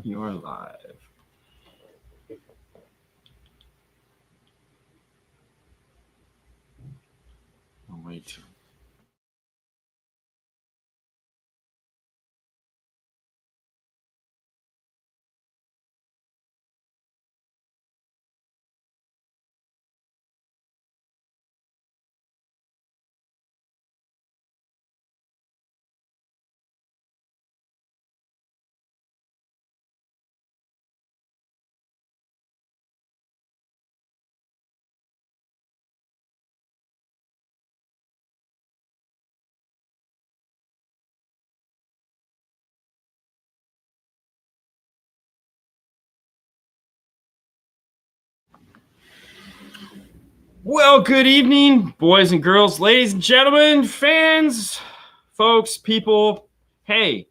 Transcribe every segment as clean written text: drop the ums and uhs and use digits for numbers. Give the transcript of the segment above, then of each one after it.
You are live. Oh, wait. Well, good evening, boys and girls, ladies and gentlemen, fans, folks, people. Hey,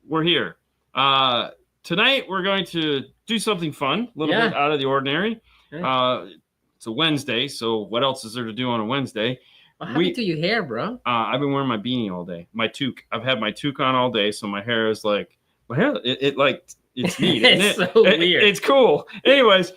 we're here. Tonight, we're going to do something fun, a little bit out of the ordinary. It's a Wednesday, so what else is there to do on a Wednesday? What happened to your hair, bro? I've been wearing my beanie all day. My toque. I've had my toque on all day, so my hair is like, my hair, it's neat, isn't It's it? so weird. It's cool. Anyways,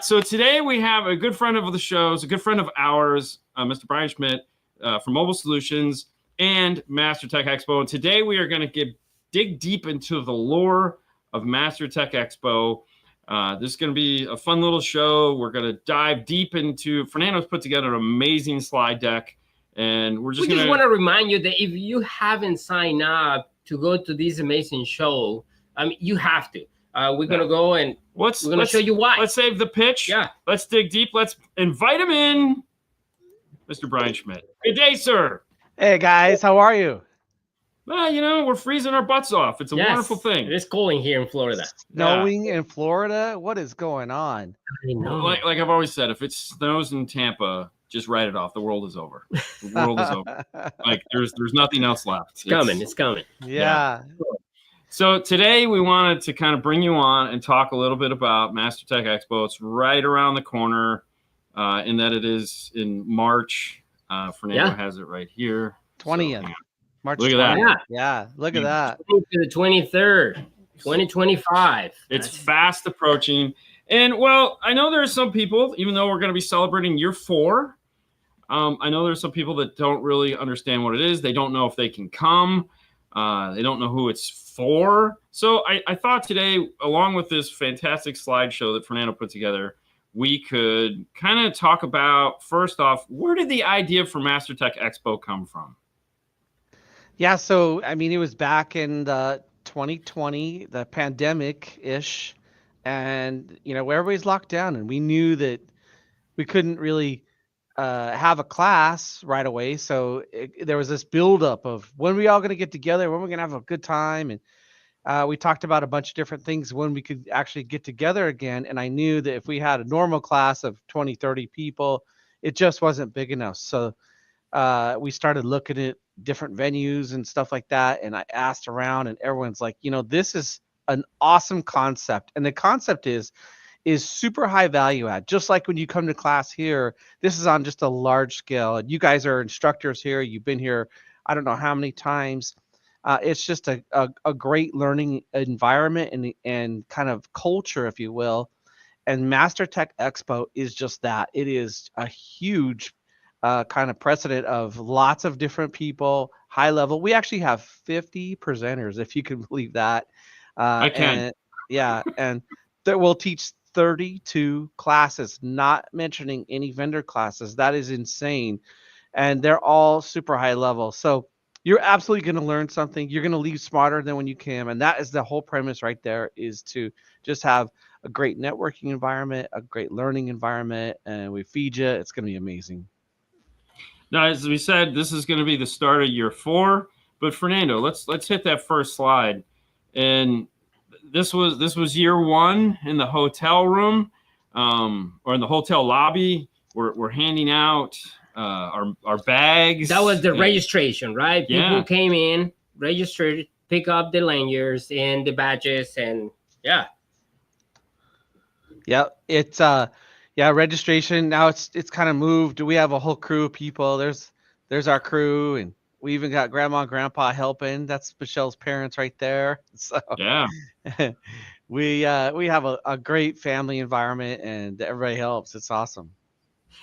so today we have a good friend of the shows, a good friend of ours, Mr. Bryan Schmitt from Mobile Solutions and Master Tech Expo. And today we are going to dig deep into the lore of Master Tech Expo. This is going to be a fun little show. We're going to dive deep into. Fernando's put together an amazing slide deck, and we just want to remind you that if you haven't signed up to go to this amazing show, you have to. We're going to go and we're going to show you why. Let's save the pitch. Yeah. Let's dig deep. Let's invite him in, Mr. Bryan Schmitt. Good day, sir. Hey, guys. How are you? Well, we're freezing our butts off. It's a wonderful thing. It is cold here in Florida. Snowing in Florida? What is going on? I know. Like I've always said, if it snows in Tampa, just write it off. The world is over. The world is over. Like there's nothing else left. It's coming. Yeah. So today we wanted to kind of bring you on and talk a little bit about Master Tech Expo. It's right around the corner, in that it is in March. Fernando has it right here. 20th. March. Look at that. Yeah. Look at that. To the 23rd, 2025. It's fast approaching. And well, I know there are some people, even though we're going to be celebrating year 4, I know there's some people that don't really understand what it is. They don't know if they can come. They don't know who it's for. So I thought today, along with this fantastic slideshow that Fernando put together, we could kind of talk about, first off, where did the idea for Master Tech Expo come from? Yeah, so, I mean, it was back in the 2020, the pandemic-ish, and, everybody's locked down, and we knew that we couldn't really have a class right away, so there was this buildup of when we all going to get together, when we're going to have a good time, and we talked about a bunch of different things when we could actually get together again, and I knew that if we had a normal class of 20, 30 people, it just wasn't big enough, so we started looking at different venues and stuff like that, and I asked around, and everyone's like, this is an awesome concept, and the concept is super high value add. Just like when you come to class here, this is on just a large scale, and you guys are instructors here. You've been here I don't know how many times. It's just a great learning environment and kind of culture, if you will. And Master Tech Expo is just that. It is a huge kind of precedent of lots of different people, high level. We actually have 50 presenters, if you can believe that. I can. And that will teach 32 classes, not mentioning any vendor classes. That is insane. And they're all super high level. So you're absolutely going to learn something. You're going to leave smarter than when you came. And that is the whole premise right there, is to just have a great networking environment, a great learning environment, and we feed you. It's going to be amazing. Now, as we said, this is going to be the start of year 4. But Fernando, let's hit that first slide. And this was year 1 in the hotel room, or in the hotel lobby. We're handing out our bags. That was the registration, right? Yeah. People came in, registered, pick up the lanyards and the badges, and yeah. It's registration. Now it's kind of moved. We have a whole crew of people. There's our crew, and We even got grandma and grandpa helping. That's Michelle's parents right there. So Yeah. we have a great family environment, and everybody helps. It's awesome.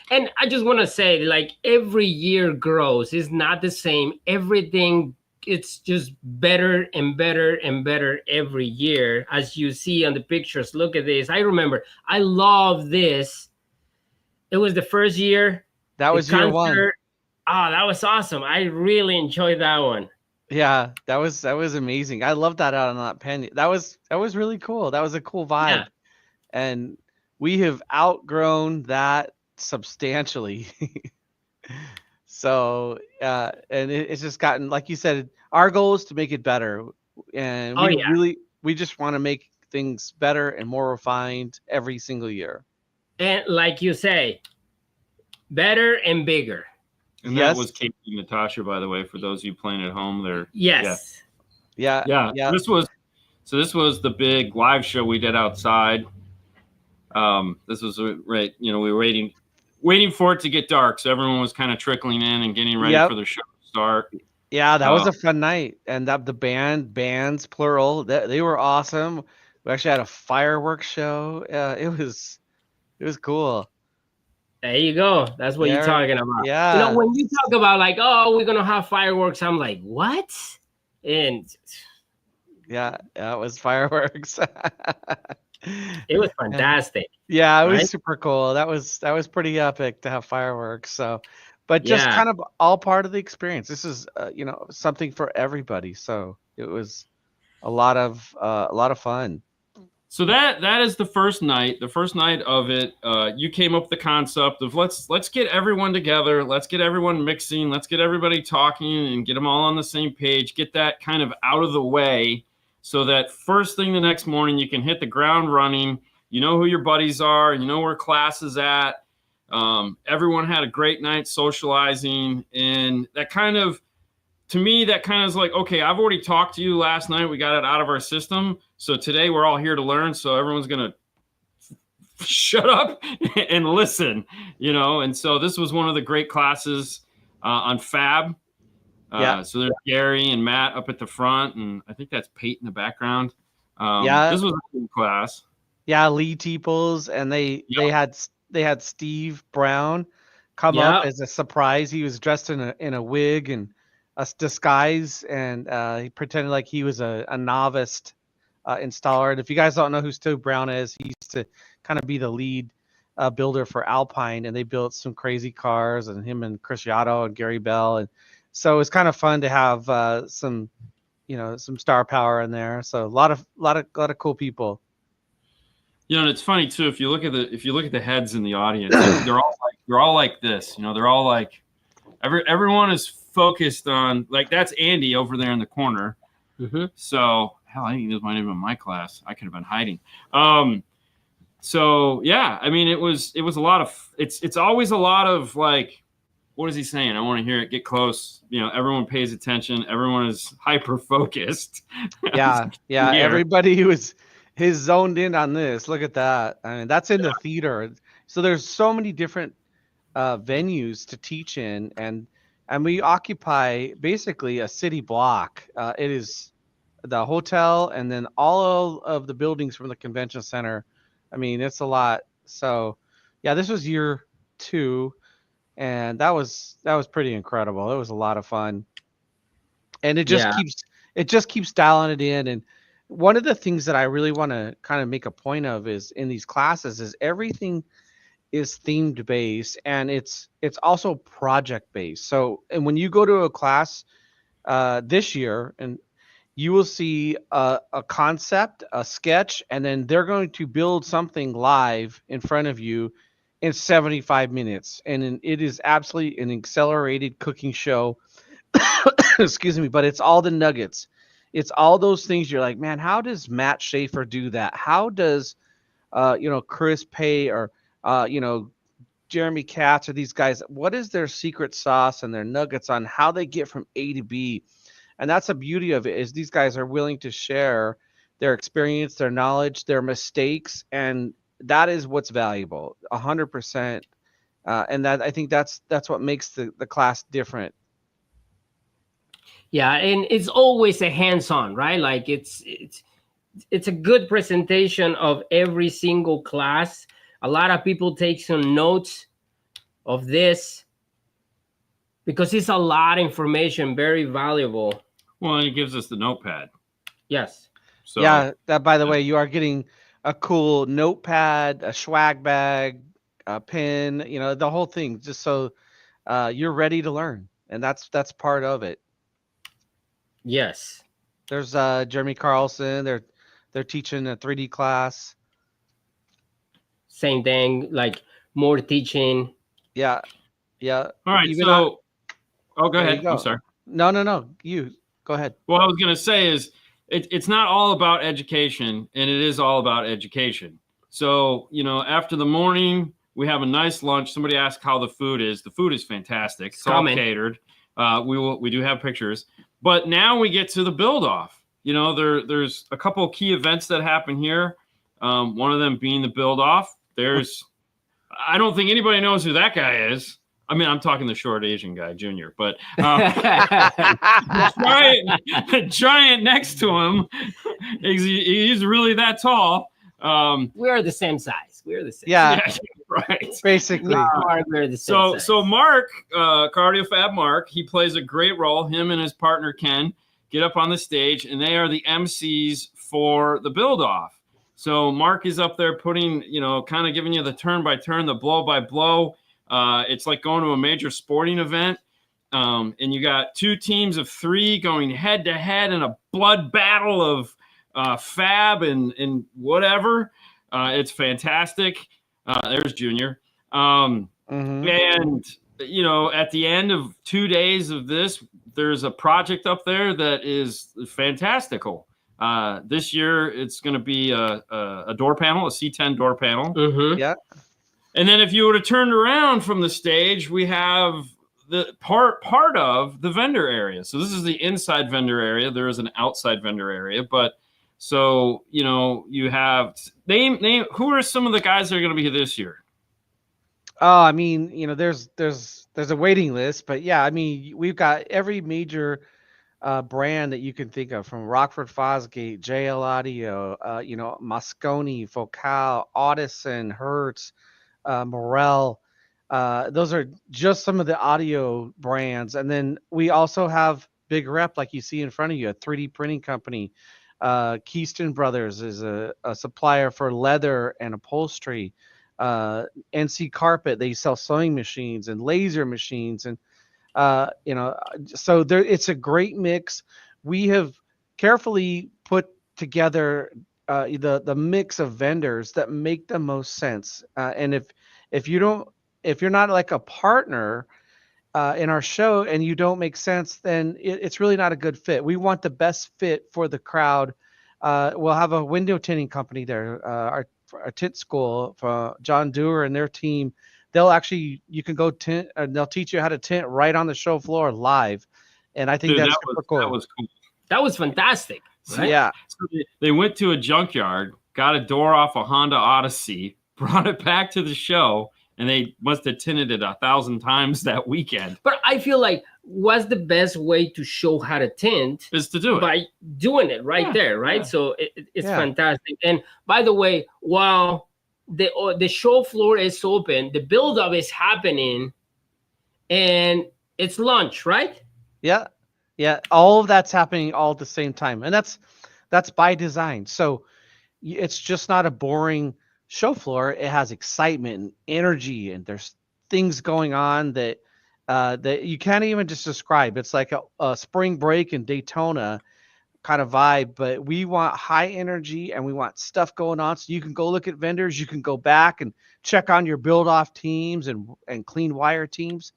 And I just want to say, like, every year grows. It's not the same. Everything, it's just better and better and better every year. As you see on the pictures, look at this. I remember, I love this. It was the first year. That The was year one. concert. Oh, that was awesome. I really enjoyed that one. Yeah, that was amazing. I love that out on that pen. That was really cool. That was a cool vibe. Yeah. And we have outgrown that substantially. So, and it's just gotten, like you said, our goal is to make it better. And Oh, yeah. we just want to make things better and more refined every single year. And like you say, better and bigger. And Yes. that was Katie and Natasha, by the way, for those of you playing at home. There. Yes. Yeah. This was the big live show we did outside. This was right. We were waiting for it to get dark, so everyone was kind of trickling in and getting ready for the show to start. Yeah, that was a fun night, and the bands plural, they were awesome. We actually had a fireworks show. It was cool. There you go. That's what you're talking about. Yeah. When you talk about like, oh, we're gonna have fireworks, I'm like, what? And yeah, it was fireworks. It was fantastic. Yeah, it was super cool. That was pretty epic to have fireworks. So, but just kind of all part of the experience. This is something for everybody. So it was a lot of fun. So that is the first night. The first night of it, you came up with the concept of let's get everyone together, let's get everyone mixing, let's get everybody talking, and get them all on the same page. Get that kind of out of the way, so that first thing the next morning you can hit the ground running. You know who your buddies are. You know where class is at. Everyone had a great night socializing, and that kind of, to me, that kind of is like, okay, I've already talked to you last night. We got it out of our system. So today we're all here to learn. So everyone's going to shut up and listen, And so this was one of the great classes on Fab. So there's Gary and Matt up at the front, and I think that's Pate in the background. This was a cool class. Yeah, Lee Teeples, and they had Steve Brown come up as a surprise. He was dressed in a wig and a disguise, and he pretended like he was a novice installer. And if you guys don't know who Steve Brown is, he used to kind of be the lead builder for Alpine, and they built some crazy cars, and him and Chris Yotto and Gary Bell, and so it's kind of fun to have some star power in there. So a lot of cool people. And it's funny too, if you look at the heads in the audience, they're all like this. They're all like, everyone is focused on, like, that's Andy over there in the corner. Mm-hmm. So hell, I think this might have been my class. I could have been hiding. So yeah, I mean, it was a lot of, it's always a lot of like, what is he saying? I want to hear it. Get close. Everyone pays attention. Everyone is hyper focused. Yeah. Everybody was zoned in on this. Look at that. I mean, that's in the theater. So there's so many different venues to teach in, and we occupy basically a city block. It is the hotel, and then all of the buildings from the convention center. I mean, it's a lot. So yeah, this was year 2, and that was pretty incredible. It was a lot of fun, and it just keeps dialing it in. And one of the things that I really want to kind of make a point of is in these classes is everything is themed based, and it's also project based. So, and when you go to a class this year, and you will see a concept, a sketch, and then they're going to build something live in front of you in 75 minutes. And it is absolutely an accelerated cooking show. Excuse me, but it's all the nuggets. It's all those things you're like, man, how does Matt Schaefer do that? How does, Chris Pay or, Jeremy Katz or these guys, what is their secret sauce and their nuggets on how they get from A to B? And that's the beauty of it, is these guys are willing to share their experience, their knowledge, their mistakes, and that is what's valuable, 100%. And that, I think that's what makes the class different. Yeah, and it's always a hands-on, right? Like it's a good presentation of every single class. A lot of people take some notes of this because it's a lot of information, very valuable. Well, and it gives us the notepad. Yes. So Yeah, that by the way, you are getting a cool notepad, a swag bag, a pen, the whole thing, just so you're ready to learn. And that's part of it. Yes. There's Jeremy Carlson, they're teaching a 3D class. Same thing, like more teaching. Yeah. Yeah. all right. Even So oh, go there you ahead. I'm go. sorry. No. You go ahead. What I was going to say is it's not all about education, and it is all about education. So, after the morning, we have a nice lunch. Somebody asked how the food is. The food is fantastic. It's all catered. We do have pictures. But now we get to the build-off. There's a couple of key events that happen here. One of them being the build-off. I don't think anybody knows who that guy is. I mean, I'm talking the short Asian guy, Junior, but the giant next to him, he's really that tall. We are the same size. We're the same. Yeah, right. Basically. We're the same size. So Mark, CardioFab Mark, he plays a great role. Him and his partner Ken get up on the stage, and they are the MCs for the build-off. So Mark is up there putting, kind of giving you the turn-by-turn, the blow-by-blow. It's like going to a major sporting event, and you got two teams of three going head-to-head in a blood battle of fab and whatever. It's fantastic. There's Junior. And, at the end of 2 days of this, there's a project up there that is fantastical. This year, it's going to be a door panel, a C10 door panel. Mm-hmm. Yeah. And then if you would have turned around from the stage, we have the part of the vendor area. So this is the inside vendor area. There is an outside vendor area. But so, you have name who are some of the guys that are going to be here this year? Oh, I mean, there's a waiting list, but yeah, I mean, we've got every major brand that you can think of, from Rockford Fosgate, JL Audio, Moscone, Focal, Audison, Hertz, Morel. Those are just some of the audio brands. And then we also have big rep, like you see in front of you, a 3D printing company. Keystone Brothers is a supplier for leather and upholstery. NC Carpet, they sell sewing machines and laser machines. And, so there, it's a great mix. We have carefully put together the mix of vendors that make the most sense. And if you're not like a partner in our show and you don't make sense, then it's really not a good fit. We want the best fit for the crowd. We'll have a window tinting company there, our tint school for John Dewar and their team. You can go tint, and they'll teach you how to tint right on the show floor live. And I think that's super cool. That was cool. That was fantastic. Right? Yeah. So they went to a junkyard, got a door off a Honda Odyssey, brought it back to the show, and they must have tinted it 1,000 times that weekend. But I feel like what's the best way to show how to tint is to do it by doing it right there, right? Yeah. So it's fantastic. And by the way, while the show floor is open, the build-up is happening, and it's lunch, right? Yeah. All of that's happening all at the same time, and that's by design. So it's just not a boring show floor. It has excitement and energy, and there's things going on that you can't even just describe. It's like a spring break in Daytona kind of vibe, but we want high energy and we want stuff going on. So you can go look at vendors, you can go back and check on your build off teams and clean wire teams.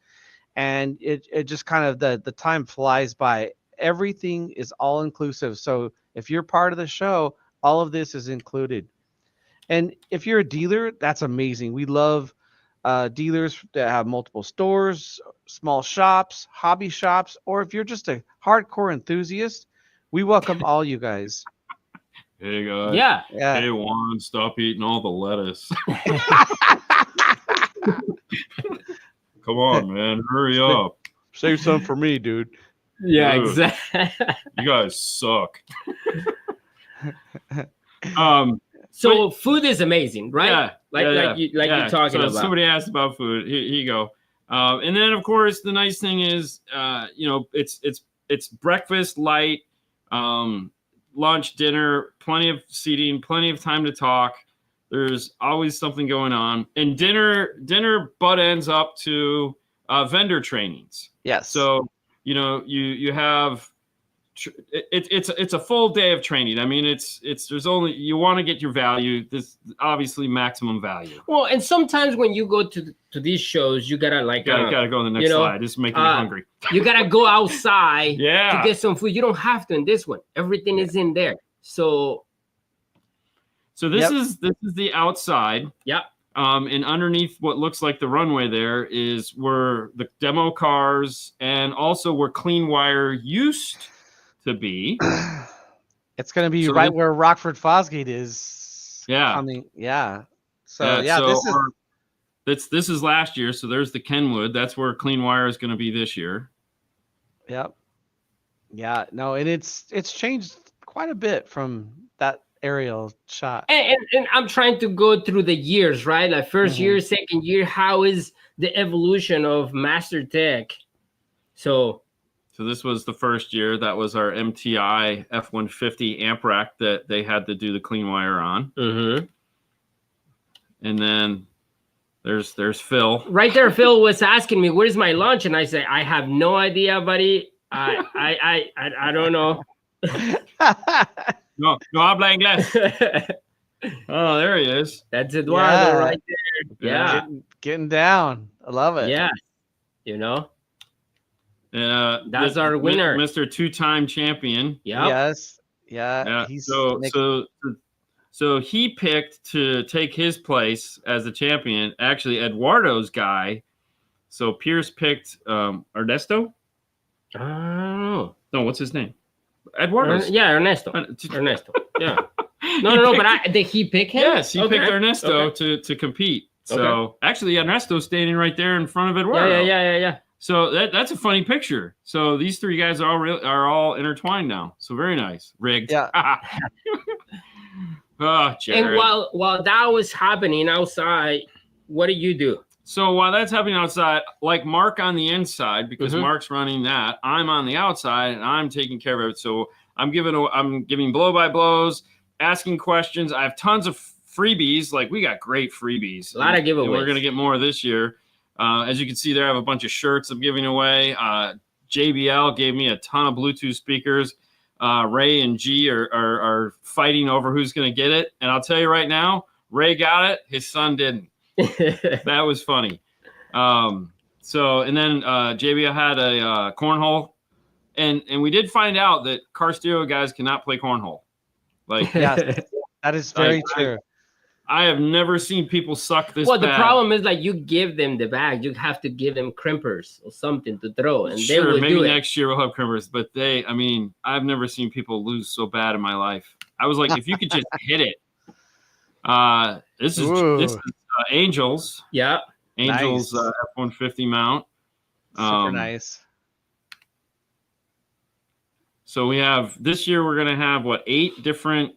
And it just kind of, the time flies by. Everything is all inclusive. So if you're part of the show, all of this is included. And if you're a dealer, that's amazing. We love dealers that have multiple stores, small shops, hobby shops, or if you're just a hardcore enthusiast, we welcome all you guys. Hey guys. Yeah. Hey Juan, stop eating all the lettuce. Come on, man, hurry up. Save some for me, dude. Yeah, Dude, exactly. you guys suck. So food is amazing, right? Yeah, Like you're talking so about. somebody asked about food. Here you go. And then of course the nice thing is, it's breakfast, light, lunch, dinner, plenty of seating, plenty of time to talk. There's always something going on, and dinner butt ends up to vendor trainings. Yes. So you have it's a full day of training. I mean, there's only, you want to get your value. This obviously maximum value. Well, and sometimes when you go to these shows, you gotta Gotta go to the next slide. This is making me hungry. You gotta go outside Yeah. to get some food. You don't have to in this one. Everything is in there. So this is the outside. Yep. And underneath what looks like the runway there is where the demo cars and also where Clean Wire used to be. It's going to be right where Rockford Fosgate is. Yeah. Coming. Yeah. So this is last year. So there's the Kenwood. That's where Clean Wire is going to be this year. Yep. Yeah. No, and it's changed quite a bit from that aerial shot. And I'm trying to go through the years, right? Like first year, second year. How is the evolution of Master Tech? So this was the first year. That was our MTI F-150 amp rack that they had to do the Clean Wire on. Mm-hmm. And then there's Phil. Right there, Phil was asking me, "Where's my lunch?" And I say, "I have no idea, buddy. I don't know." No habla inglés. Oh, there he is. That's Eduardo right there. Yeah. Getting down. I love it. Yeah. That's our winner. Mr. Two-time champion. Yeah. Yes. Yeah. So he picked to take his place as the champion, actually Eduardo's guy. So Pierce picked Ernesto? I don't know. No, what's his name? Eduardo. Ernesto. Ernesto. Yeah. No. But did he pick him? Yes, he picked Ernesto to compete. So actually, Ernesto's standing right there in front of Eduardo. Yeah. So that's a funny picture. So these three guys are all intertwined now. So very nice. Rigged. Yeah. Oh, Jared. And while that was happening outside, what do you do? So while that's happening outside, like Mark on the inside, because Mark's running that, I'm on the outside and I'm taking care of it. So I'm giving blow by blows, asking questions. I have tons of freebies. Like we got great freebies. A lot of giveaways. We're gonna get more this year. As you can see there, I have a bunch of shirts I'm giving away. JBL gave me a ton of Bluetooth speakers. Ray and G are fighting over who's going to get it. And I'll tell you right now, Ray got it. His son didn't. That was funny. And then JBL had a cornhole. And we did find out that car stereo guys cannot play cornhole. Like, yeah, that is very true. I have never seen people suck this bad. The bad. problem is like you give them the bag, you have to give them crimpers or something to throw, and sure, they will maybe do next year we'll have crimpers. But I've never seen people lose so bad in my life. I was like, if you could just hit it. This is Angels. Yeah, Angels nice. F-150 mount. Super nice. So we have this year. We're gonna have 8 different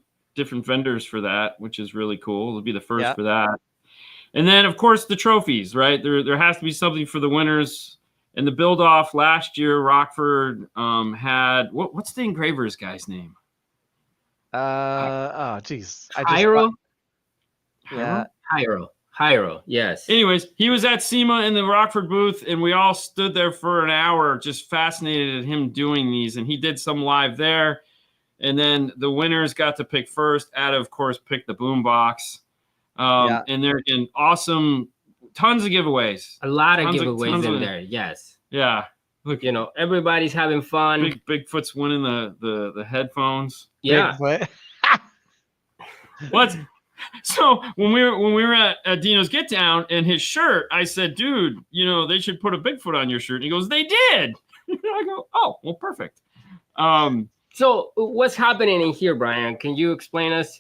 vendors for that, which is really cool. It'll be the first for that. And then of course the trophies, right? There has to be something for the winners. And the build off last year, Rockford had what's the engraver's guy's name? Oh geez. Hyro? Yeah. Hyro, yes. Anyways, he was at SEMA in the Rockford booth, and we all stood there for an hour just fascinated at him doing these. And he did some live there. And then the winners got to pick first. Ada, of course, picked the boombox. And they're in awesome, tons of giveaways. A lot of giveaways in there, yes. Yeah. Look, everybody's having fun. Bigfoot's winning the headphones. Yeah. What? So when we were at Dino's Get Down and his shirt, I said, dude, they should put a Bigfoot on your shirt. And he goes, they did. I go, oh, well, perfect. So what's happening in here, Bryan? Can you explain us?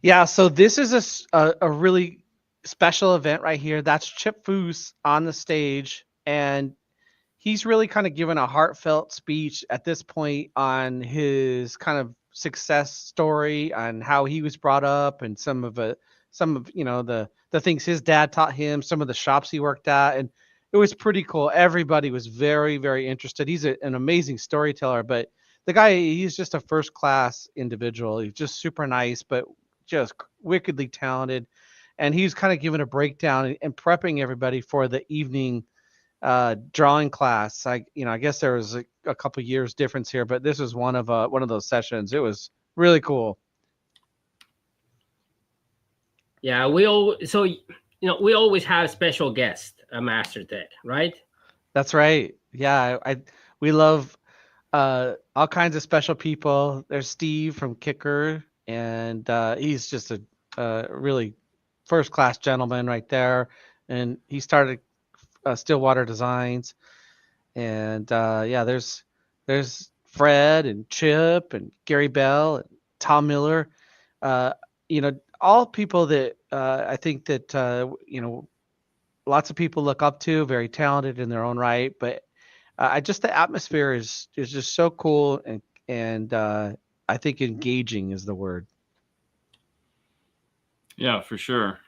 Yeah, so this is a really special event right here. That's Chip Foose on the stage, and he's really kind of given a heartfelt speech at this point on his kind of success story, on how he was brought up, and some of the things his dad taught him, some of the shops he worked at, and it was pretty cool. Everybody was very, very interested. He's an amazing storyteller, but the guy, he's just a first class individual. He's just super nice, but just wickedly talented. And he's kind of giving a breakdown and prepping everybody for the evening drawing class. I guess there was a couple years difference here, but this was one of those sessions. It was really cool. Yeah, we always have special guests at Master Tech, right? That's right. Yeah, we love all kinds of special people. There's Steve from Kicker, and he's just a really first class gentleman right there. And he started Stillwater Designs, and yeah, there's Fred and Chip and Gary Bell and Tom Miller. All people that I think that lots of people look up to, very talented in their own right. But just the atmosphere is just so cool, and I think engaging is the word. Yeah, for sure.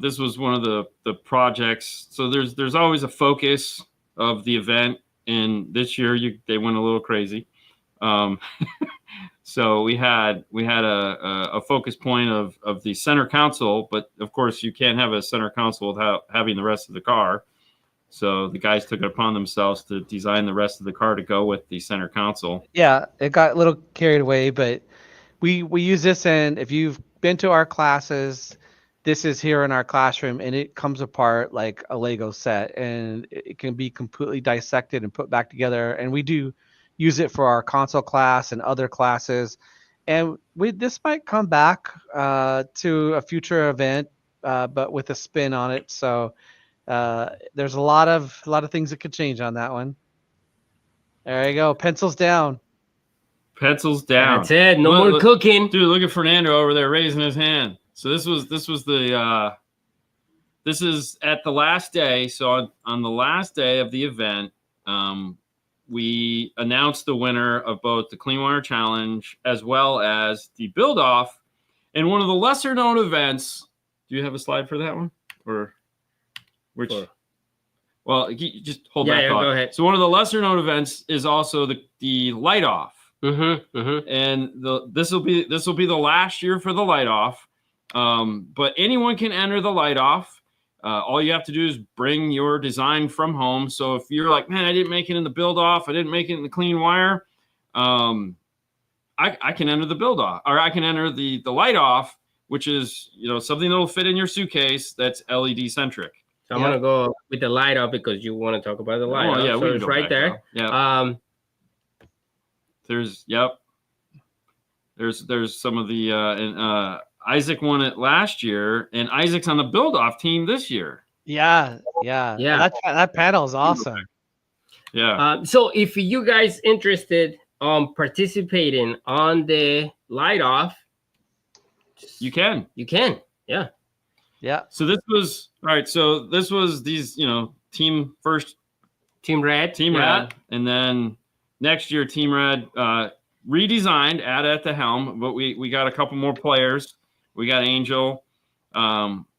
This was one of the projects. So there's always a focus of the event, and this year they went a little crazy. So we had a focus point of the center console, but of course you can't have a center console without having the rest of the car. So the guys took it upon themselves to design the rest of the car to go with the center console. Yeah, it got a little carried away, but we use this, and if you've been to our classes, this is here in our classroom, and it comes apart like a Lego set, and it can be completely dissected and put back together. And we do use it for our console class and other classes. And this might come back to a future event, but with a spin on it. So there's a lot of things that could change on that one. There you go. Pencils down. Pencils down. That's it. No more cooking. Dude, look at Fernando over there raising his hand. So this is at the last day. So on the last day of the event, we announced the winner of both the Clean Water Challenge as well as the Build Off. And one of the lesser known events. Do you have a slide for that one? Or which? Sure. Well, you just hold that thought. Go ahead. So one of the lesser known events is also the light off. Mm-hmm, mm-hmm. And this will be the last year for the light off. But anyone can enter the light off. All you have to do is bring your design from home. So if you're like, man, I didn't make it in the build off, I didn't make it in the clean wire, I can enter the build off, or I can enter the light off, which is something that'll fit in your suitcase that's LED centric. So I'm gonna go with the light off because you want to talk about the light off. Yeah, so it's right there. Yeah. There's some of the Isaac won it last year, and Isaac's on the build-off team this year. Yeah. That panel is awesome. Yeah. So if you guys interested participating on the light off, you can. Yeah. Yeah. So this was all right. So this was these, team red, and then next year Team Red redesigned, at the helm, but we got a couple more players. We got Angel.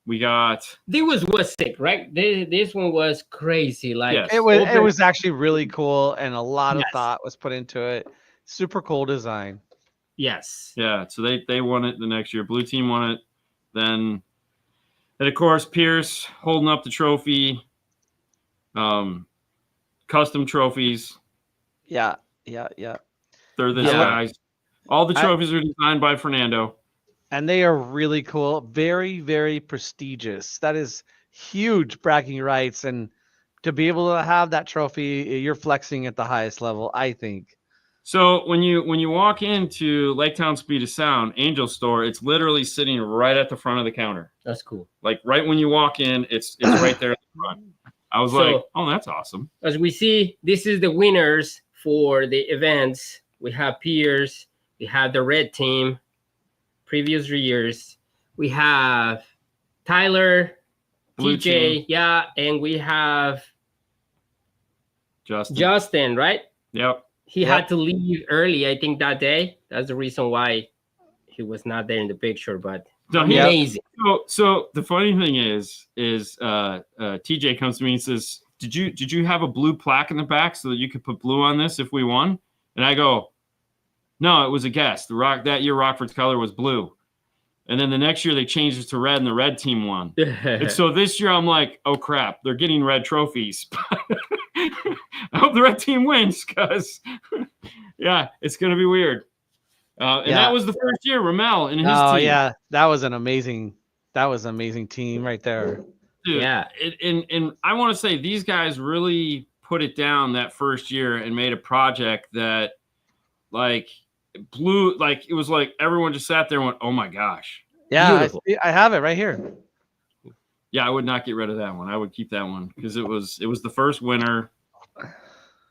We got. This was sick, right? This one was crazy. Like yes. It was actually really cool, and a lot of thought was put into it. Super cool design. Yes. Yeah. So they won it the next year. Blue team won it. Then of course Pierce holding up the trophy. Custom trophies. Yeah. They're this guys. All the trophies are designed by Fernando. And they are really cool. Very, very prestigious. That is huge bragging rights. And to be able to have that trophy, you're flexing at the highest level, I think. So when you walk into Lake Town Speed of Sound Angel store, it's literally sitting right at the front of the counter. That's cool. Like right when you walk in, it's right there at the front. I was like, oh, that's awesome. As we see, this is the winners for the events. We have Pierce. We have the red team. Previous years. We have Tyler, Blue TJ, team. and we have Justin, right? Yep. He had to leave early, I think, that day. That's the reason why he was not there in the picture. But No, amazing. So the funny thing is TJ comes to me and says, Did you have a blue plaque in the back so that you could put blue on this if we won? And I go, no, it was a guess. That year Rockford's color was blue. And then the next year they changed it to red and the red team won. And so this year I'm like, oh crap, they're getting red trophies. I hope the red team wins because yeah, it's gonna be weird. And that was the first year, Ramel and his team. Oh yeah, that was an amazing team right there. Dude, yeah. And I want to say these guys really put it down that first year and made a project that like blew, like it was like everyone just sat there and went, oh my gosh. Yeah, I have it right here. Yeah, I would not get rid of that one. I would keep that one because it was the first winner.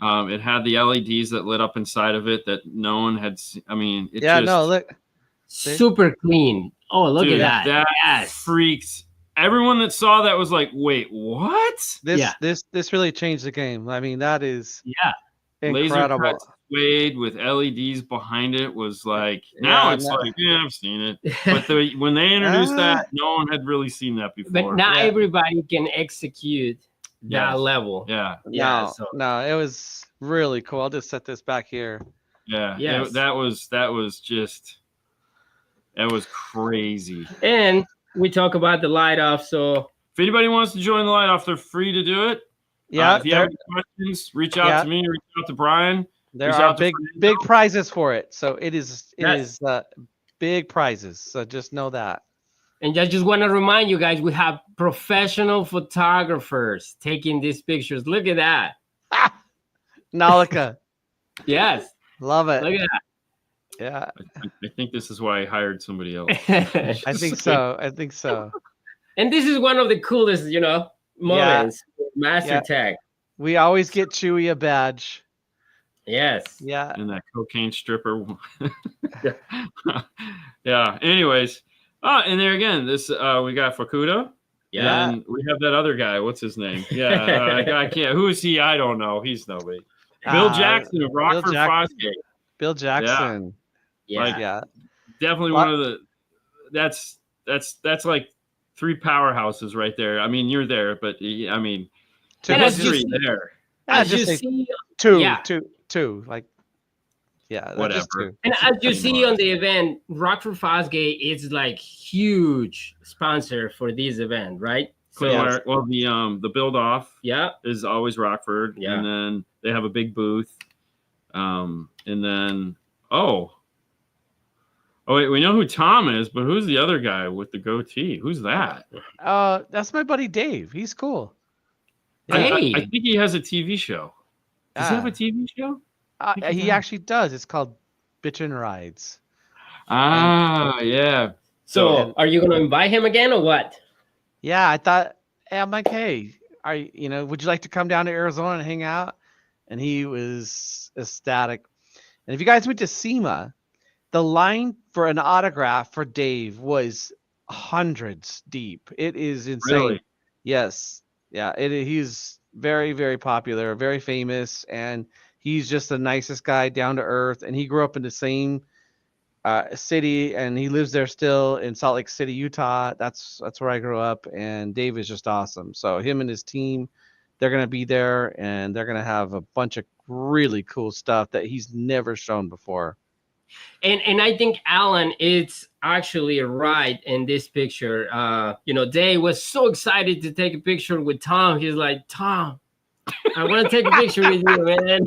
It had the LEDs that lit up inside of it that no one had seen. I mean, look. Super clean. Oh, look at that. That freaks. Everyone that saw that was like, wait, what? This really changed the game. I mean, that is incredible. Laser cut suede with LEDs behind it was like, I've seen it. But when they introduced that, no one had really seen that before. But not everybody can execute that level. Yeah. No, it was really cool. I'll just set this back here. Yeah. Yes. That was crazy. And we talk about the light off. So if anybody wants to join the light off, they're free to do it. Yeah. If you have any questions, reach out to me, reach out to Bryan. There are big prizes for it. So it is big prizes. So just know that. And I just want to remind you guys, we have professional photographers taking these pictures. Look at that. Nalika. Yes. Love it. Look at that. Yeah. I think this is why I hired somebody else. I think so. And this is one of the coolest, moments. Master Tech. We always get Chewy a badge. Yes. Yeah. And that cocaine stripper. Yeah. Anyways. And there again, this we got Fukuda. Yeah. And we have that other guy. What's his name? Yeah. I can't. Who is he? I don't know. He's nobody. Bill Jackson of Rockford Fosgate. Bill Jackson. Yeah. Definitely one of the. That's like three powerhouses right there. I mean, you're there, but I mean, three there. As you see, two. Like, yeah, whatever. And as you see on the event, Rockford Fosgate is like huge sponsor for this event, right? So, well, the build off, is always Rockford, and then they have a big booth, and then wait, we know who Tom is, but who's the other guy with the goatee? Who's that? That's my buddy Dave. He's cool. I think he has a TV show. Does he have a TV show? He actually does. It's called Bitchin' Rides. Yeah. So are you going to invite him again or what? Yeah, I thought, I'm like, hey, would you like to come down to Arizona and hang out? And he was ecstatic. And if you guys went to SEMA, the line for an autograph for Dave was hundreds deep. It is insane. Really? Yes. Yeah. He's very, very popular, very famous, and he's just the nicest guy, down to earth. And he grew up in the same city, and he lives there still in Salt Lake City, Utah. That's where I grew up. And Dave is just awesome. So him and his team, they're going to be there, and they're going to have a bunch of really cool stuff that he's never shown before. And I think Alan is actually right in this picture. Dave was so excited to take a picture with Tom. He's like, Tom, I want to take a picture with you, man.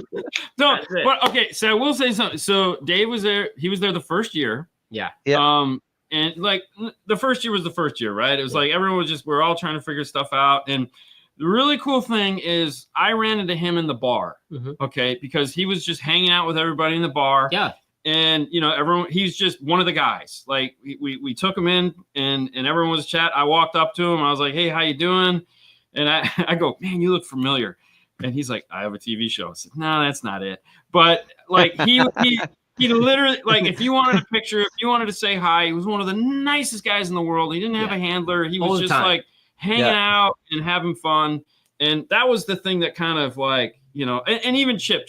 No, but okay, so I will say something. So Dave was there. He was there the first year. Yeah. And like the first year was the first year, right? It was like everyone was we're all trying to figure stuff out. And the really cool thing is I ran into him in the bar, okay, because he was just hanging out with everybody in the bar. Yeah. And, he's just one of the guys. Like we took him in and everyone was chat. I walked up to him. I was like, hey, how you doing? And I go, man, you look familiar. And he's like, I have a TV show. I said, no, that's not it. But like he literally, like, if you wanted a picture, if you wanted to say hi, he was one of the nicest guys in the world. He didn't have a handler. He was just like hanging out and having fun. And that was the thing that kind of like and even Chip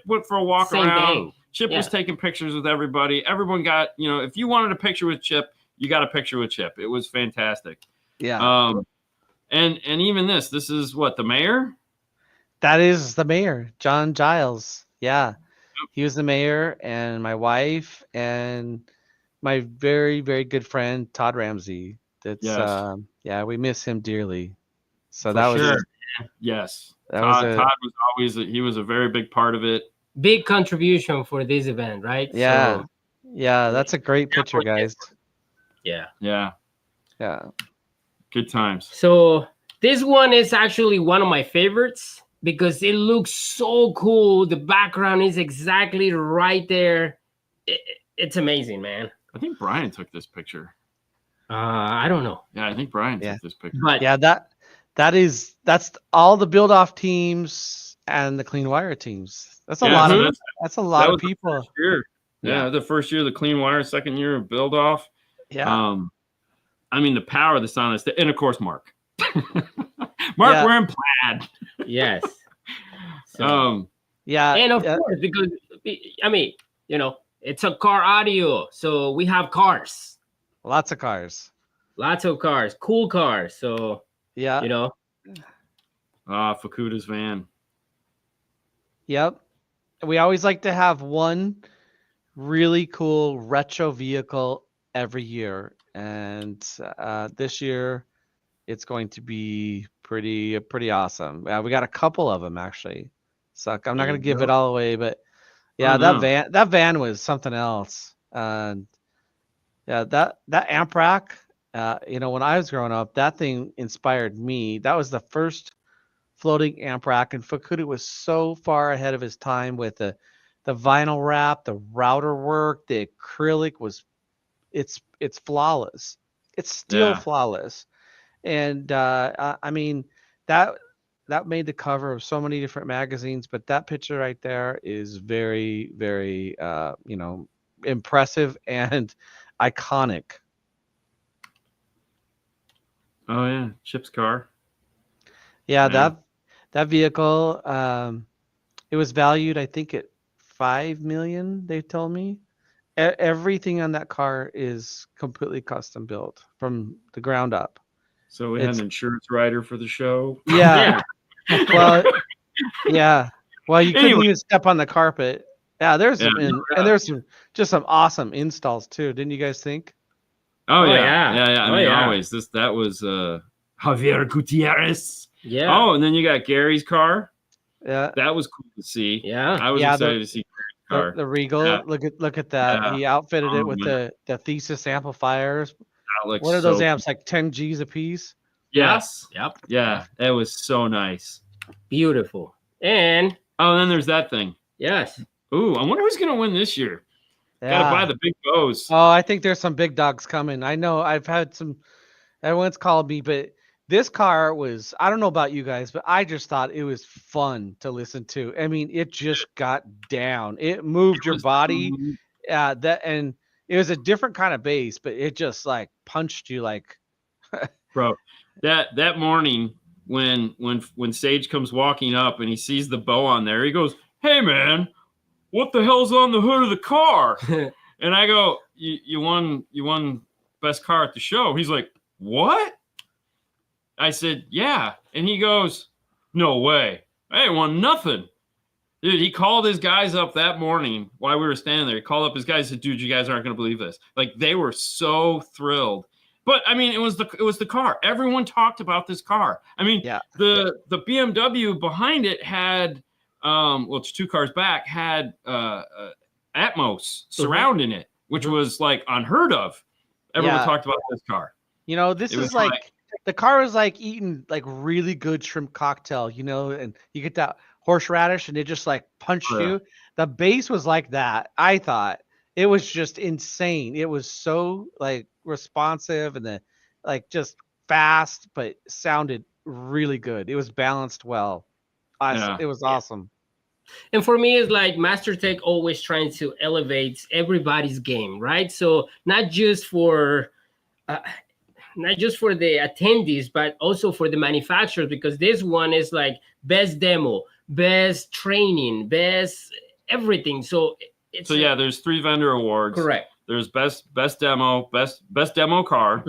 went for a walk Same around. thing. Chip was taking pictures with everybody. Everyone got, if you wanted a picture with Chip, you got a picture with Chip. It was fantastic. Yeah. And even this is what, the mayor? That is the mayor, John Giles. Yeah. He was the mayor, and my wife and my very, very good friend Todd Ramsey. That's Yes. yeah, we miss him dearly. So For that was sure. Yes. that Todd was was always he was a very big part of it. Big contribution for this event, right? yeah. So, Yeah, that's a great picture, guys. yeah. Yeah. Yeah. Good times. So this one is actually one of my favorites because it looks so cool. The background is exactly right there. It's amazing, man. I think Bryan took this picture. I don't know. Yeah, I think Bryan took this picture. But Yeah, that's all the build off teams and the clean wire teams. That's a lot of that's a lot of people. Yeah, the first year of the clean wire, second year of build off. Yeah. I mean, the power of the sound is, and of course, Mark. Mark wearing plaid. Yes. Yeah. And of course, because I mean, it's a car audio, so we have cars. Lots of cars. Lots of cars, cool cars. So yeah, Fukuda's van. Yep. We always like to have one really cool retro vehicle every year, and this year it's going to be pretty awesome. We got a couple of them actually. So I'm not going to give it all away, but yeah, that van was something else. And yeah, that amp rack, when I was growing up, that thing inspired me. That was the first floating amp rack, and Fukuda was so far ahead of his time with the vinyl wrap, the router work, the acrylic it's flawless. It's still flawless. And I mean that made the cover of so many different magazines, but that picture right there is very, very impressive and iconic. Oh yeah, Chip's car. Yeah, that vehicle, it was valued, I think, at $5 million. They told me everything on that car is completely custom built from the ground up. So we had an insurance rider for the show. Yeah. Well, yeah. Well, you couldn't even step on the carpet. Yeah, there's some awesome installs too. Didn't you guys think? Oh yeah. I mean, always that was Javier Gutierrez. Yeah. Oh, and then you got Gary's car. Yeah. That was cool to see. Yeah. I was excited to see Gary's car. The Regal. Yeah. Look at that. Yeah. He outfitted it with the Thesis amplifiers. What are those amps, like 10 G's a piece? Yes. Yep. Yeah, that was so nice. Beautiful. And then there's that thing. Yes. Ooh, I wonder who's gonna win this year. Yeah. Gotta buy the big bows. Oh, I think there's some big dogs coming. I know I've had everyone's called me, but this car was, I don't know about you guys, but I just thought it was fun to listen to. I mean, it just got down. It moved your body. And it was a different kind of bass, but it just like punched you like bro. That morning when Sage comes walking up and he sees the bow on there, he goes, "Hey man, what the hell's on the hood of the car?" And I go, you won best car at the show. He's like, "What?" I said, "Yeah." And he goes, "No way. I ain't won nothing." Dude, he called his guys up that morning while we were standing there. He called up his guys and said, "Dude, you guys aren't going to believe this." Like, they were so thrilled. But I mean, it was the car. Everyone talked about this car. I mean, the BMW behind it had it's two cars back, had Atmos surround in it, which was like unheard of. Everyone talked about this car. This is like the car was like eating like really good shrimp cocktail, and you get that horseradish and it just like punched you. The bass was like that. I thought it was just insane. It was so like responsive and just fast, but sounded really good. It was balanced well. It was awesome. And for me, it's like MasterTech always trying to elevate everybody's game, right? So not just for the attendees, but also for the manufacturers, because this one is like best demo, best training, best everything. So it's yeah, there's 3 vendor awards. correct. There's best demo, best demo car,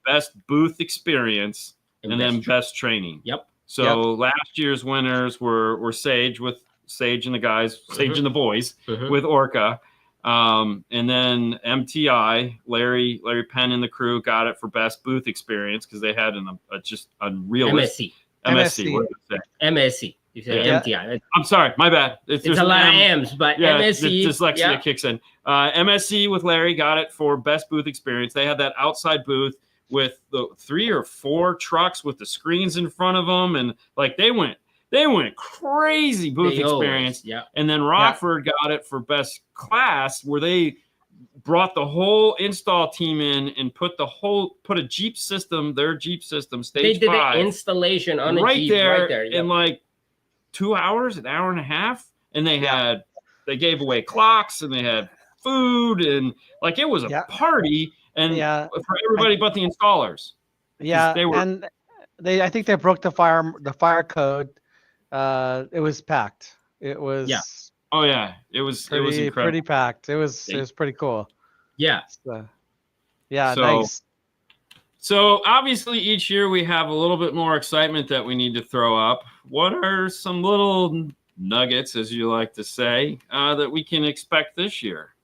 best booth experience, and then best training. Yep. So last year's winners were Sage and the guys, Sage and the boys with Orca. And then MTI, Larry Penn and the crew got it for best booth experience because they had just unrealistic MSC. What did I say? MSC. You say MTI. I'm sorry, my bad. It's a lot of M's, but MSC. Dyslexia kicks in. MSC with Larry got it for best booth experience. They had that outside booth with the 3 or 4 trucks with the screens in front of them, and like they went crazy booth experience. And then Rockford got it for best class, where they brought the whole install team in and put a Jeep system, their Jeep system, stage 5. They did the installation on a Jeep right there in like 2 hours, an hour and a half, and they gave away clocks and they had food, and like it was a party, and for everybody but the installers. I think they broke the fire code. It was packed. It was it was incredible. Pretty packed. It was pretty cool. Nice. So obviously each year we have a little bit more excitement that we need to throw up. What are some little nuggets, as you like to say, that we can expect this year?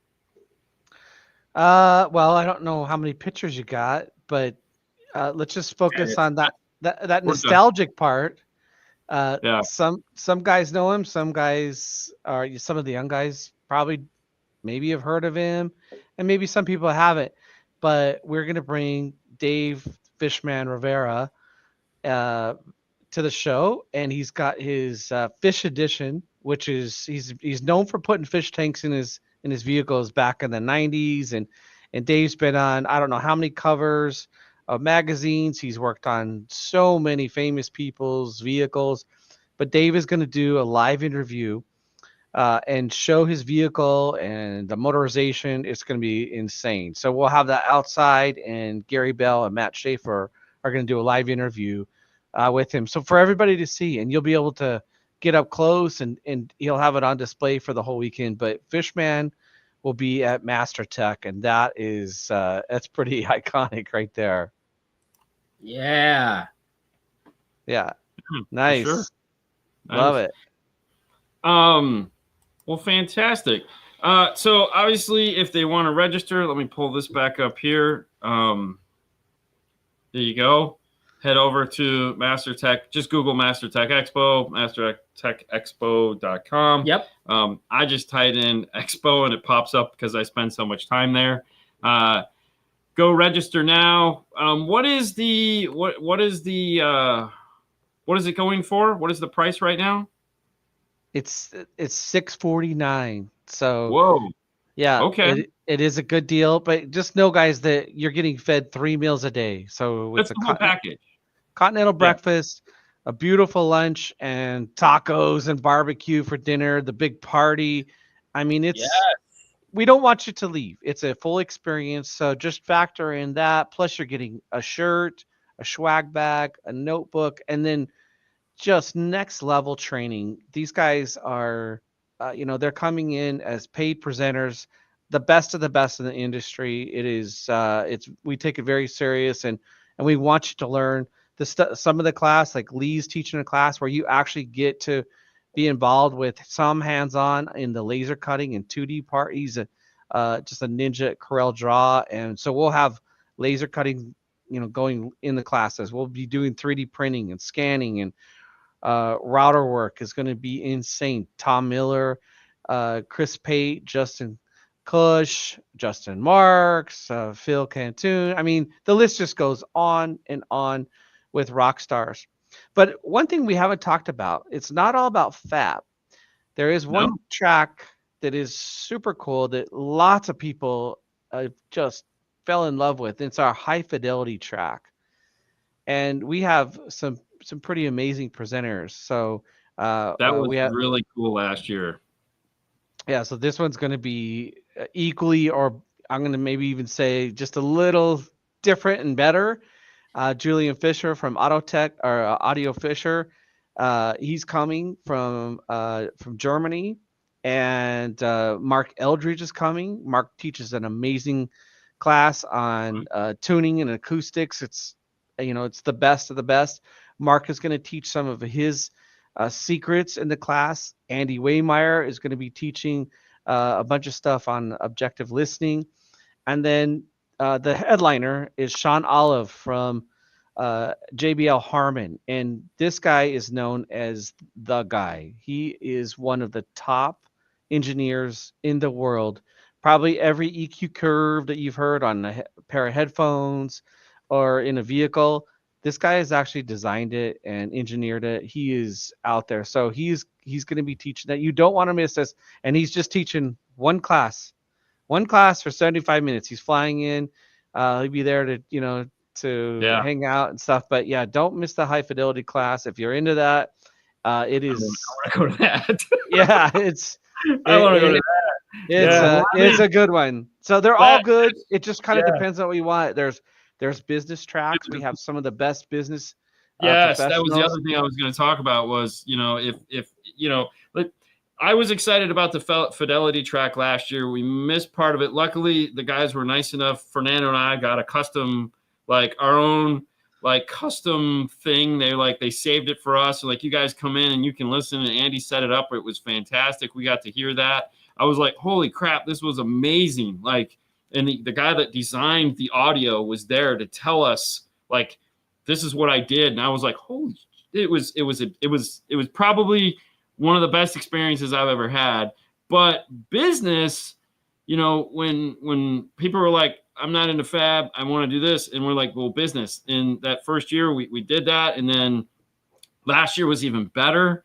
Well, I don't know how many pictures you got, but let's just focus on that nostalgic part. Some guys know him. Some of the young guys probably maybe have heard of him, and maybe some people haven't. But we're gonna bring Dave Fishman Rivera to the show, and he's got his Fish Edition, which is he's known for putting fish tanks in his vehicles back in the 90s, and Dave's been on I don't know how many covers of magazines. He's worked on so many famous people's vehicles, but Dave is going to do a live interview and show his vehicle and the motorization. It's going to be insane. So we'll have that outside, and Gary Bell and Matt Schaefer are going to do a live interview with him. So for everybody to see, and you'll be able to get up close, and he'll have it on display for the whole weekend. But Fishman will be at Master Tech, and that's pretty iconic right there. Yeah. Nice. Sure. Love it. Well, fantastic. So obviously if they want to register, let me pull this back up here. There you go. Head over to MasterTech. Just Google Master Tech Expo, MasterTechExpo.com. Yep. I just typed in Expo and it pops up because I spend so much time there. Go register now. What is it going for? What is the price right now? It's $649. So whoa. Yeah. Okay. It is a good deal, but just know, guys, that you're getting fed 3 meals a day. So it's a whole package. Continental breakfast, a beautiful lunch, and tacos and barbecue for dinner. The big party. I mean, we don't want you to leave. It's a full experience. So just factor in that. Plus, you're getting a shirt, a swag bag, a notebook, and then just next level training. These guys are, they're coming in as paid presenters, the best of the best in the industry. It is, we take it very serious, and we want you to learn some of the class, like Lee's teaching a class where you actually get to be involved with some hands-on in the laser cutting and 2D part. He's just a ninja at Corel Draw, and so we'll have laser cutting, going in the classes. We'll be doing 3D printing and scanning, and router work is going to be insane. Tom Miller, Chris Pate, Justin Cush, Justin Marks, Phil Cantoon. I mean, the list just goes on and on with rock stars. But one thing we haven't talked about, it's not all about fab. There is one track that is super cool that lots of people just fell in love with. It's our high fidelity track. And we have some pretty amazing presenters. So that was really cool last year. Yeah, so this one's going to be equally, or I'm going to maybe even say just a little different and better. Julian Fisher from Audio Fisher, He's coming from Germany, and Mark Eldridge is coming. Mark teaches an amazing class on tuning and acoustics. It's it's the best of the best. Mark is going to teach some of his secrets in the class. Andy Waymeyer is going to be teaching a bunch of stuff on objective listening, and then the headliner is Sean Olive from JBL Harmon, and this guy is known as the guy. He is one of the top engineers in the world. Probably every EQ curve that you've heard on a pair of headphones or in a vehicle, this guy has actually designed it and engineered it. He is out there, so he's going to be teaching that. You don't want to miss this, and he's just teaching one class for 75 minutes. He's flying in. He'll be there to hang out and stuff. But yeah, don't miss the high fidelity class if you're into that. It is. I want to go to that. Yeah, I want to go to that. It's a good one. So they're all good. It just kind of depends on what you want. There's business tracks. We have some of the best business. Yes, that was the other thing I was going to talk about. Was if I was excited about the fidelity track last year. We missed part of it. Luckily, the guys were nice enough. Fernando and I got a custom, our own custom thing. They saved it for us. So you guys come in and you can listen. And Andy set it up. It was fantastic. We got to hear that. I was like, holy crap, this was amazing. And the guy that designed the audio was there to tell us this is what I did. And I was like, holy, it was probably one of the best experiences I've ever had. But business, when people were like, I'm not into fab, I want to do this. And we're like, well, business. In that first year, we did that. And then last year was even better.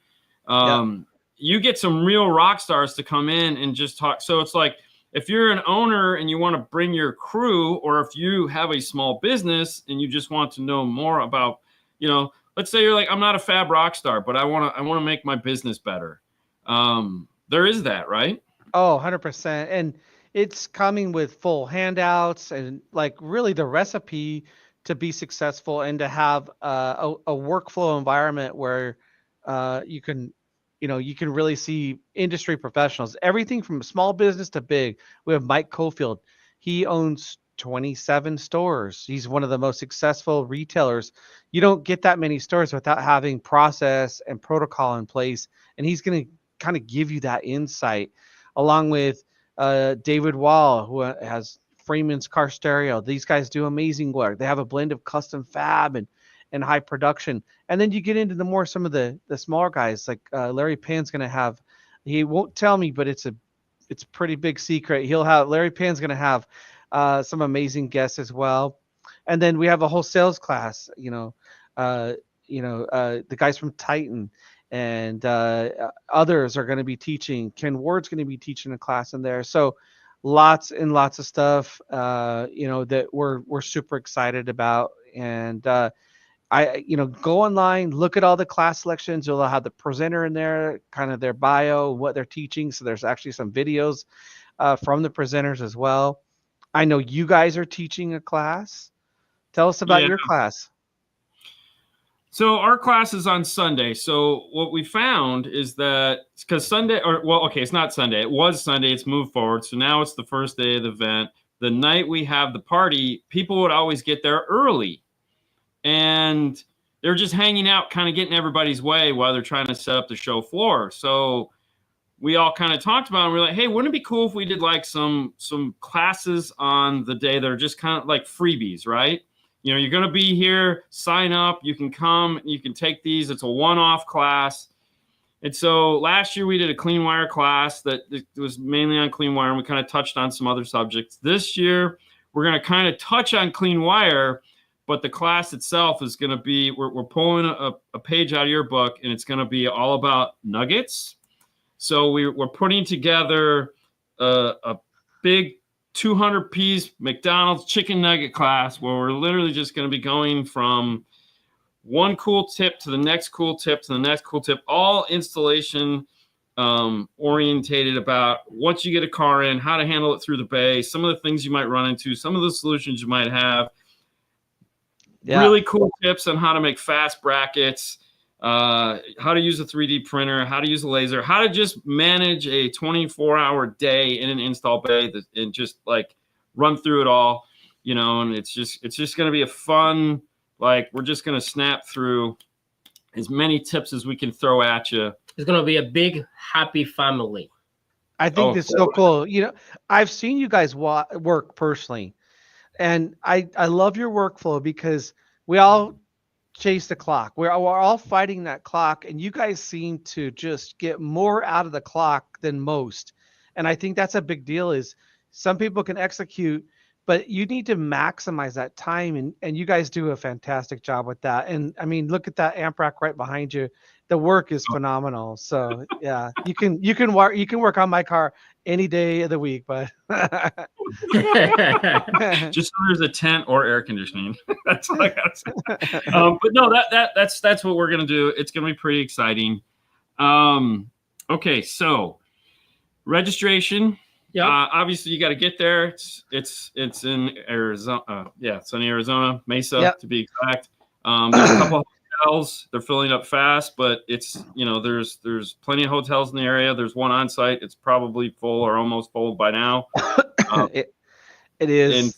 You get some real rock stars to come in and just talk. So it's like, if you're an owner and you want to bring your crew, or if you have a small business and you just want to know more about, let's say you're like, I'm not a fab rock star, but I want to make my business better. There is that, right? Oh, 100%. And it's coming with full handouts and really the recipe to be successful and to have a workflow environment where you can really see industry professionals, everything from small business to big. We have Mike Cofield. He owns 27 stores. He's one of the most successful retailers. You don't get that many stores without having process and protocol in place. And he's going to kind of give you that insight, along with David Wall, who has Freeman's Car Stereo. These guys do amazing work. They have a blend of custom fab and high production. And then you get into some of the smaller guys, like Larry Pan's going to have, he won't tell me, but it's a pretty big secret. Larry Pan's going to have some amazing guests as well. And then we have a whole sales class, the guys from Titan and others are going to be teaching. Ken Ward's going to be teaching a class in there. So lots and lots of stuff, that we're super excited about. And go online, look at all the class selections. You'll have the presenter in there, kind of their bio, what they're teaching. So there's actually some videos from the presenters as well. I know you guys are teaching a class. Tell us about your class. So our class is on Sunday. So what we found is that because it's not Sunday. It was Sunday. It's moved forward. So now it's the first day of the event. The night we have the party, people would always get there early. And they're just hanging out, kind of getting everybody's way while they're trying to set up the show floor. So we all kind of talked about it. And we're like, hey, wouldn't it be cool if we did some classes on the day that are just kind of like freebies, right? You're going to be here, sign up, you can come, you can take these. It's a one-off class. And so last year we did a clean wire class that was mainly on clean wire, and we kind of touched on some other subjects. This year we're going to kind of touch on clean wire, but the class itself is going to be, we're pulling a page out of your book, and it's going to be all about nuggets. So we're putting together a big 200-piece McDonald's chicken nugget class where we're literally just going to be going from one cool tip to the next cool tip to the next cool tip, all installation orientated about once you get a car in, how to handle it through the bay, some of the things you might run into, some of the solutions you might have. Yeah. Really cool tips on how to make fast brackets. how to use a 3D printer, how to use a laser, how to just manage a 24-hour day in an install bay and just like run through it all, you know. And it's just going to be a fun, like, we're just going to snap through as many tips as we can throw at you. It's going to be a big, happy family. I think it's so cool. You know, I've seen you guys work personally, and I love your workflow because we all chase the clock. We're all fighting that clock, and you guys seem to just get more out of the clock than most. And I think that's a big deal. Is some people can execute, but you need to maximize that time, and you guys do a fantastic job with that. And I mean, look at that amp rack right behind you. The work is phenomenal. So yeah, you can work on my car any day of the week, but just so there's a tent or air conditioning. That's all I gotta say. But no, that's what we're gonna do. It's gonna be pretty exciting. Okay, so registration. Yeah. Obviously, you got to get there. It's in Arizona. Yeah, it's in Arizona, Mesa to be exact. There's a couple of hotels. They're filling up fast, but it's, you know, there's plenty of hotels in the area. There's one on site. It's probably full or almost full by now. It is. And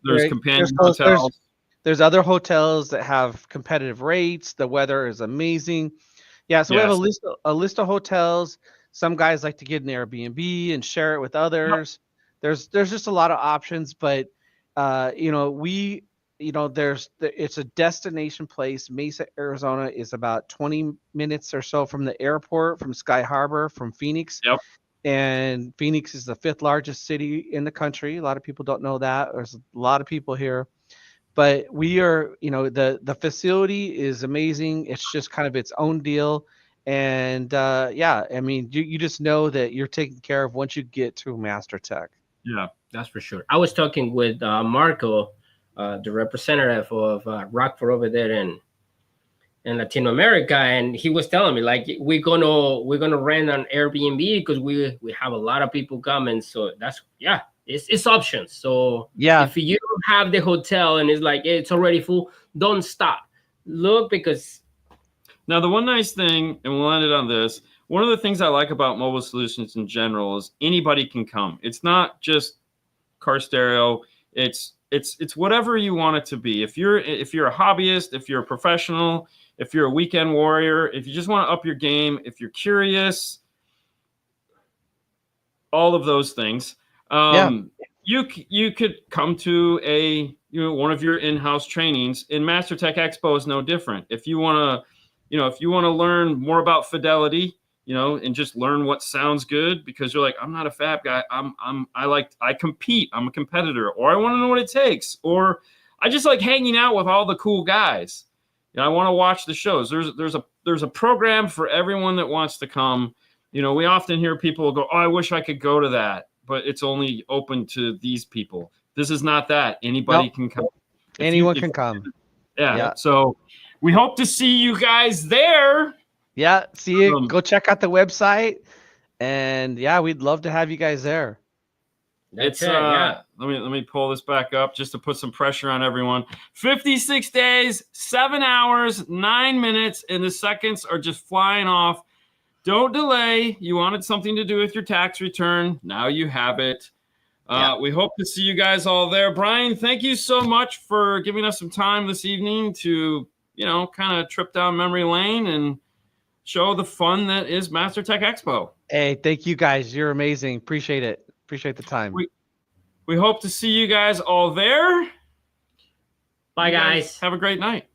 there's companion hotels. There's other hotels that have competitive rates. The weather is amazing. Yeah, so we have a list of hotels. Some guys like to get an Airbnb and share it with others. Yep. There's just a lot of options, but you know, it's a destination place. Mesa, Arizona is about 20 minutes or so from the airport, from Sky Harbor, from Phoenix. Yep. And Phoenix is the 5th largest city in the country. A lot of people don't know that. There's a lot of people here. But we are, you know, the facility is amazing. It's just kind of its own deal. And yeah, I mean, you just know that you're taken care of once you get to MasterTech. Yeah, that's for sure. I was talking with Marco, the representative of Rockford over there in Latin America, and he was telling me, like, we're gonna rent an Airbnb because we have a lot of people coming. So that's it's options. So yeah, if you don't have the hotel and it's like it's already full, don't stop. Look, because now the one nice thing, and we'll end it on this, one of the things I like about mobile solutions in general is anybody can come. It's not just car stereo. It's whatever you want it to be. If you're a hobbyist, if you're a professional, if you're a weekend warrior, if you just want to up your game, if you're curious, all of those things. You could come to one of your in-house trainings, and Master Tech Expo is no different. If you want to learn more about fidelity, you know, and just learn what sounds good, because you're like, I'm not a fab guy. I compete. I'm a competitor, or I want to know what it takes, or I just like hanging out with all the cool guys. You know, I want to watch the shows. There's a program for everyone that wants to come. You know, we often hear people go, "Oh, I wish I could go to that," but it's only open to these people. This is not that. Anybody can come. Anyone can come. Yeah. So we hope to see you guys there. Yeah. See you. Go check out the website. And yeah, we'd love to have you guys there. Let me pull this back up just to put some pressure on everyone. 56 days, 7 hours, 9 minutes, and the seconds are just flying off. Don't delay. You wanted something to do with your tax return. Now you have it. We hope to see you guys all there. Bryan, thank you so much for giving us some time this evening to, you know, kind of trip down memory lane and show the fun that is Master Tech Expo. Hey, thank you guys. You're amazing. Appreciate it. Appreciate the time. We hope to see you guys all there. Bye, guys. Have a great night.